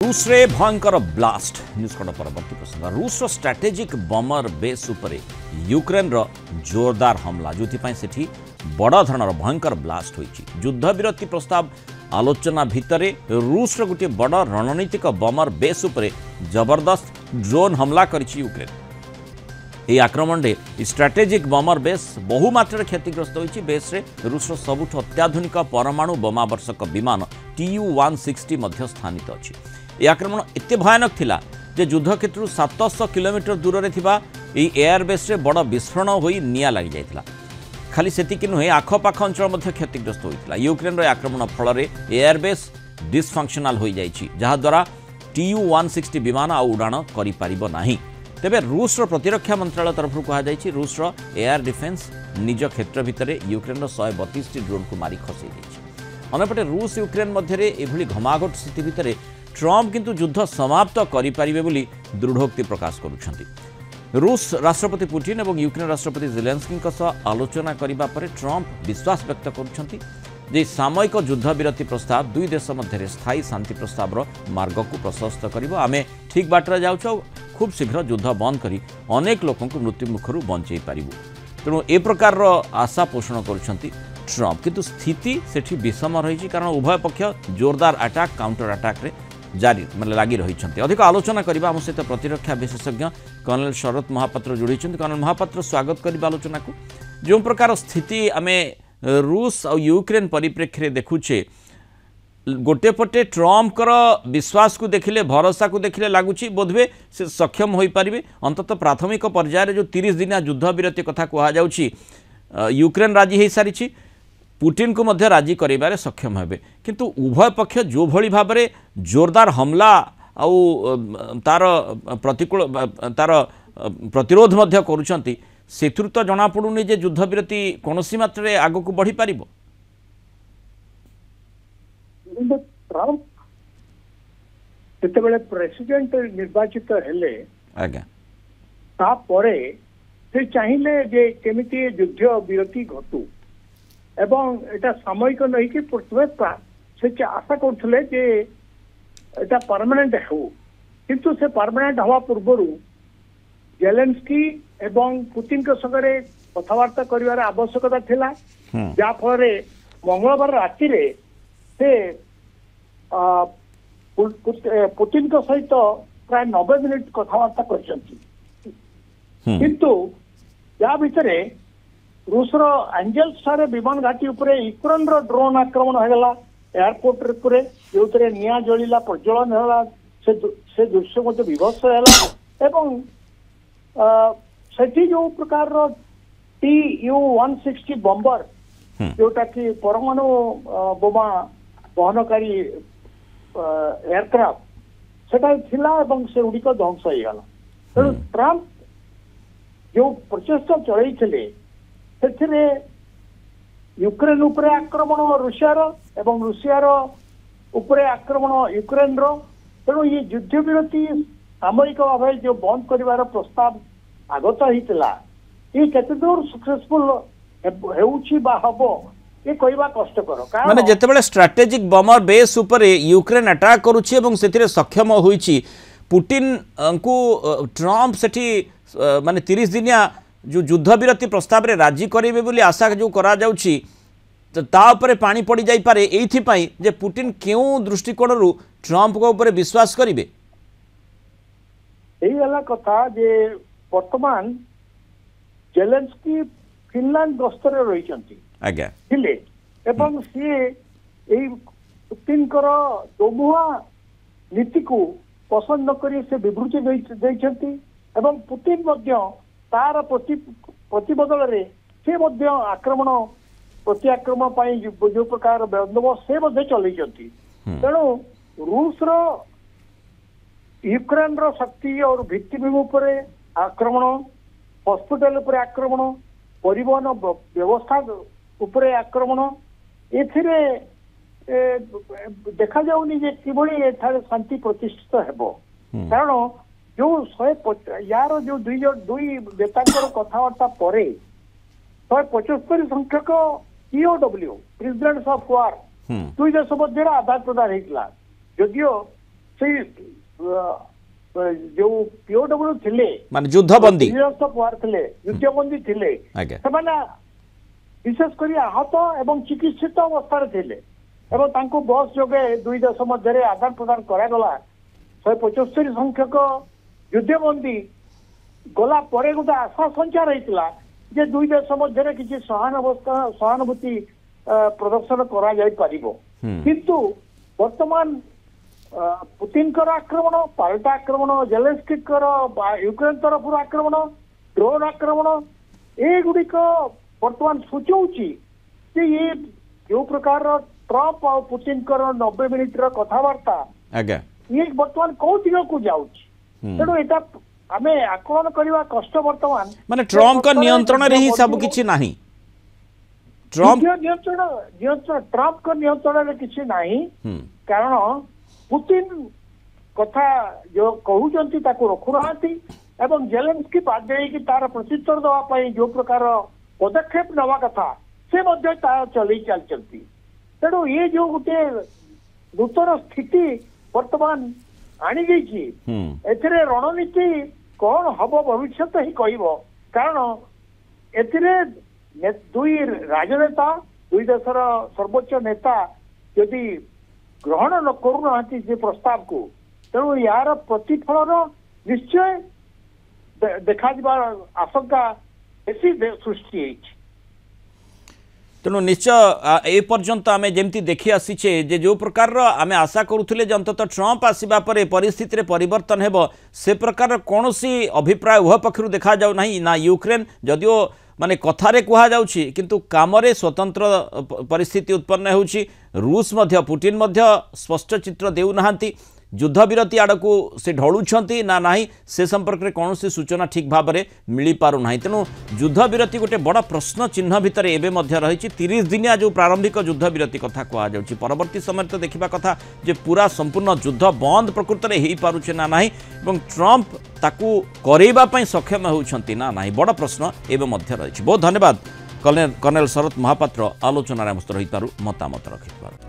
रूस रे भयंकर ब्लास्ट न्यूज कड़ परवर्ती प्रसंग रूस स्ट्रैटेजिक बमर बेस उपरे यूक्रेन रो जोरदार हमला जो सेठी बड़ धरणर भयंकर ब्लास्ट होईची युद्ध विरति प्रस्ताव आलोचना भितरे रूस रो गोटे बड़ रणनीतिक बमर बेस उपरे जबरदस्त ड्रोन हमला करिछि यूक्रेन। यह आक्रमण में स्ट्रैटेजिक बमर बेस बहुमात्रा क्षतिग्रस्त होईची। बेस रे रूस रो सबुठ अत्याधुनिक परमाणु बोमावर्षक विमान Tu-160 मध्य स्थानित अछि। यह आक्रमण एते भयानक थिला जे युद्ध क्षेत्र 700 किलोमीटर दूर रे थिबा एयरबेस रे बड़ विस्फोरण होई निया लागि जायतिला। खाली सेतिक नुहे आखपाख अंचल मध्य क्षतिग्रस्त होइतिला। यूक्रेन रो आक्रमण फल रे एयरबेस डिसफंक्शनल होई जायछि जहा द्वारा Tu-160 विमान आ उड़ान करि पारिबो नाही। तेबे रूस रो प्रतिरक्षा मंत्रालय तरफ कहा जायछि रूस रो एयर डिफेंस निज क्षेत्र भितरे यूक्रेन रो 132 ड्रोन को मारी खसई दैछि। अन्यपटे रूस यूक्रेन मध्य एभली घमाघट स्थिति भितर ट्रम्प किंतु युद्ध समाप्त करिपारिबे बोली दृढ़ोक्ति प्रकाश करुछंती। रूस राष्ट्रपति पुतिन और यूक्रेन राष्ट्रपति जेलेंस्की आलोचना करने पर ट्रम्प विश्वास व्यक्त करुछंती जे सामयिक युद्ध विरति प्रस्ताव दुई देश मध्य स्थायी शांति प्रस्ताव मार्ग को प्रशस्त कर आमे ठीक बाटर जाऊँ खूब शीघ्र युद्ध बंद करी अनेक लोकों को मृत्यु मुखर बंचई पारिबु। तेणु ए प्रकार आशा पोषण करुछंती ट्रम्प किंतु स्थिति सेठी विषम रही कारण उभय पक्ष जोरदार अटैक काउंटर अटैक रे जारी लगी रही। अधिक आलोचना करबा आम सहित प्रतिरक्षा विशेषज्ञ कर्नल शरत महापात्र जोड़ी। कर्नल महापात्र स्वागत करबा आलोचना को। जो प्रकार स्थिति आमे रूस और यूक्रेन परिप्रेक्षी देखुचे गोटे पटे ट्रम्प विश्वास को देखिले भरोसा को देखिले लगुच बोधवे से सक्षम हो पारे अंततः प्राथमिक पर्यायर जो 30 दिनिया युद्ध विरति कथा कहुच्छी यूक्रेन राजी हो सारी पुतिन को मध्य राजी करेबारे सक्षम हेबे किंतु उभय पक्ष जो भली भाव में जोरदार हमला आउ तार प्रतिकूल तार प्रतिरोध मध्य करुछंती सेथुर तो जना पड़ुनी जे युद्ध विरति कोनोसी मात्रे आगो को बढ़ी पारिबो। ट्रम्प जेतेबेले प्रेसिडेंट निर्वाचित हेले आज्ञा तापरे से चाहिए जे केमिति युद्ध विरति घटू एवं एटा सामयिक नहीं कि प्रथमे से आशा करथले जे एटा परमानेंट हो किंतु से परमानेंट हवा पूर्व जेलेंस्की एवं पुतिन के संगे कथबार्ता करिवार आवश्यकता थिला जा फल मंगलवार राति रे से पुतिन के सहित प्राय 90 मिनिट कथबार्ता करछंती किंतु या भितरे रूस रो एंजेल्स सारे विमान घाटी उपरे यूक्रेन रो ड्रोन आक्रमण होगला एयरपोर्ट उपरे जोतरे निया जलिला प्रज्वलन होला से दृश्य मते विभत्स होला एवं सेठी जो प्रकार रो Tu-160 बम्बर जोटा कि परमाणु बोमा बहनकारी एयरक्राफ्ट सेटा थिला एवं से उडिक ध्वंस हो गला। तेणु ट्रम्प जो प्रचेष्टा चलैथिले सेथिरे यूक्रेन उपरे आक्रमण रूसियार एवं रूसियार उपरे आक्रमण यूक्रेन रो। तेणु ये युद्ध विरति सामयिक भाव जो बंद करिवार प्रस्ताव आगत होता ये केते दूर सक्सेसफुल हेउछि बा हबो ये कहवा कष्टकर माने जेतेबेले स्ट्रैटेजिक बमर बेस उपरे यूक्रेन अटैक करूछि एवं सेथिरे सक्षम होईछि पुतिन को ट्रम्प सेठी माने 30 दिनिया जो युद्ध विरति प्रस्ताव रे राजी करेबे बोली आशा जो करा जाउछि ता उपरे पानी पड़ी जाई पारे एथि पई जे पुतिन केउ दृष्टिकोण रु ट्रम्प को ऊपर विश्वास करिवे एही वाला कथा जे वर्तमान जेलेंस्की फिनलैंड गस्तरे रहिचंती आज्ञा थिले एवं सी एही पुतिन कर दोमुहा नीति को पसंद न करी से विवृति दैछंती एवं पुतिन मध्य तार प्रतिबदल रे से मध्य आक्रमण प्रति आक्रमण पाई जो प्रकार बंदोबस्त से मध्य चलैछंती। तेणु रूस रो यूक्रेन रो शक्ति और भित्तिभूमि उपरे आक्रमण हॉस्पिटल उपरे आक्रमण परिवहन व्यवस्था उपरे आक्रमण एथिरे देखा जाउनी जे किभଳି एठारे शांति प्रतिष्ठित हेबो कारण जो 100 यार जो दुई नेतांकर कथबार्ता परे 175 संख्यक POW प्रेसिडेंट्स ऑफ वार दुई देश मध्य आदान प्रदान होता जदियो से जो पीओडब्ल्यू थिले माने युद्धबंदी थे युद्धबंदी थिले से विशेष कर आहत एवं चिकित्सित अवस्था थिले एवं तांको बस जोगे दुई देश मध्य आदान प्रदान करागला 175 संख्यक युद्धबंदी गला परे गोटे आशा संचार होता जे दुई देश मध्य किसी सहानुभूति प्रदर्शन करा जाई परिबो किंतु वर्तमान पुतिन कर आक्रमण पाल्टा आक्रमण जेलेंस्की यूक्रेन तरफ आक्रमण ड्रोन आक्रमण ए गुड़िक वर्तमान सूचौची जे ये जो प्रकार ट्रंप और पुतिन कर 90 मिनिट कथबार्ता ये वर्तमान कौ दिग को जाउची तेणु एटा आमे आकलन करवा कष्ट वर्तमान माने ट्रंप का नियंत्रण रे ही सब किछि नाही ट्रंप का नियंत्रण रे किछि नाही कारण पुतिन कथा जो कहउचंती ताको रखु रहती एवं जेलेंस्की बाध्य कि तार प्रत्युत्तर देवा पई जो प्रकार पदक्षेप नवा कथा से मध्य चली चलती तेणु ये जो गोटे नूतन स्थिति वर्तमान आनी गई एथिरे रणनीति कौन हम भविष्य ही कहब कारण एथिरे दुई राजनेता दुई देशर सर्वोच्च नेता यदि ग्रहण न करूना से प्रस्ताव को तेणु यार प्रतिफल निश्चय देखा आशंका बेसी सृष्टि तेणु निश्चय ए पर्यंत आम जमी देखी आसीचे जे जो प्रकार आम आशा करुले अंततः ट्रंप आसवा पर परिस्थिति परिवर्तन हेब से प्रकार कौन अभिप्राय उह पक्षर देखा जाऊ नहीं ना यूक्रेन जदिओ माने कथारे कहा जाउछि किंतु कामरे स्वतंत्र परिस्थिति उत्पन्न होउछि रूस मध्य पुतिन मध्य स्पष्ट चित्र देउ नाहंती युद्ध विरति आड़कू से ढलुछंती ना नाही से संपर्क में कौन सी सूचना ठीक भाव में मिल पारु नाही तेणु युद्ध विरति गोटे बड़ प्रश्न चिन्ह भितर एबे मध्य रही 30 दिनिया जो प्रारंभिक युद्ध विरति कथा कहा जाउछि परवर्ती समय तो देखा कथा जे पूरा संपूर्ण युद्ध बंद प्रकृत में हो पारुछे ना नाही एवं ट्रंप ताकू करैबा पई सक्षम होउछंती ना नाही बड़ प्रश्न एबे मध्य रही बहुत धन्यवाद कर्नेल शरत महापात्र आलोचना मस्त रही मतामत रखिथार।